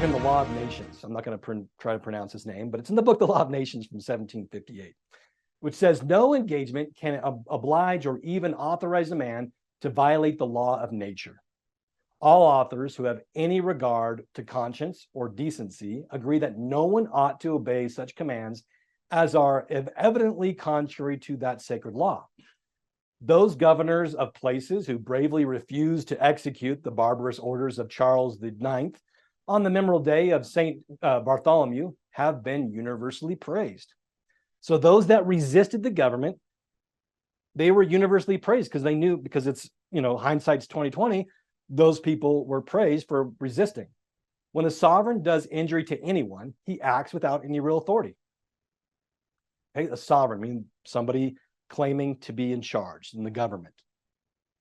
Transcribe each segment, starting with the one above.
gave him the Law of Nations. I'm not going to try to pronounce his name, but it's in the book, The Law of Nations from 1758, which says no engagement can oblige or even authorize a man to violate the law of nature. All authors who have any regard to conscience or decency agree that no one ought to obey such commands as are evidently contrary to that sacred law. Those governors of places who bravely refused to execute the barbarous orders of Charles IX on the memorable day of St. Bartholomew have been universally praised. So those that resisted the government, they were universally praised because they knew, because it's, hindsight's 2020, those people were praised for resisting. When a sovereign does injury to anyone, he acts without any real authority. Okay, a sovereign, I mean somebody claiming to be in charge in the government.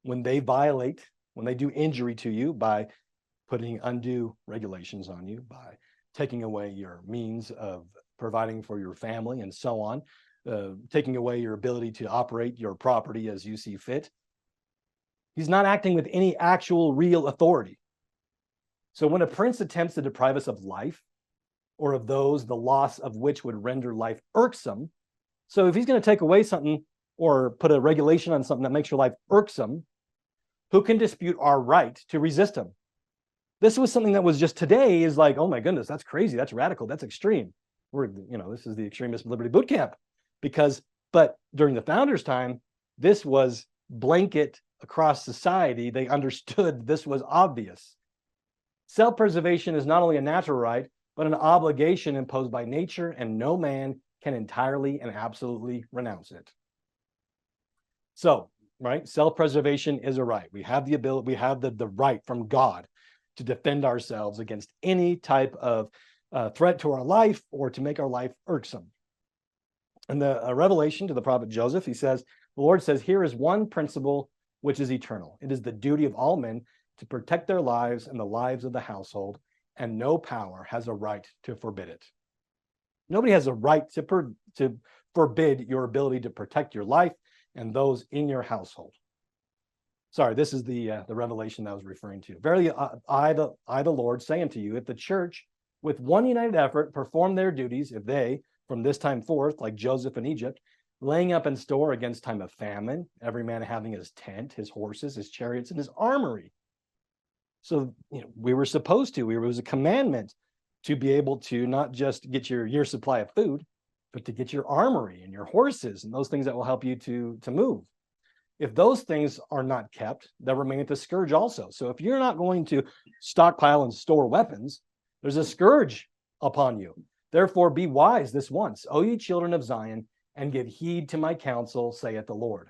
When they do injury to you by putting undue regulations on you, by taking away your means of providing for your family and so on, taking away your ability to operate your property as you see fit, he's not acting with any actual real authority. So when a prince attempts to deprive us of life, or of those the loss of which would render life irksome, so if he's going to take away something or put a regulation on something that makes your life irksome, who can dispute our right to resist him? This was something that was just today is like, oh my goodness, that's crazy, that's radical, that's extreme. This is the extremist liberty boot camp. But during the founders' time, this was blanket across society. They understood this was obvious. Self-preservation is not only a natural right, but an obligation imposed by nature, and no man can entirely and absolutely renounce it. So, right, self-preservation is a right. We have the ability, we have the right from God to defend ourselves against any type of threat to our life or to make our life irksome. And the revelation to the prophet Joseph, he says, the Lord says, here is one principle which is eternal. It is the duty of all men to protect their lives and the lives of the household, and no power has a right to forbid it. Nobody has a right to forbid your ability to protect your life and those in your household. Sorry, this is the revelation that I was referring to. Verily, I, the Lord, say unto you, if the church with one united effort perform their duties, if they, from this time forth, like Joseph in Egypt, laying up in store against time of famine, every man having his tent, his horses, his chariots, and his armory. So we were supposed to, it was a commandment to be able to not just get your year's supply of food, but to get your armory and your horses and those things that will help you to move. If those things are not kept, that remaineth a scourge also. So if you're not going to stockpile and store weapons, there's a scourge upon you. Therefore be wise this once, O ye children of Zion, and give heed to my counsel, saith the Lord.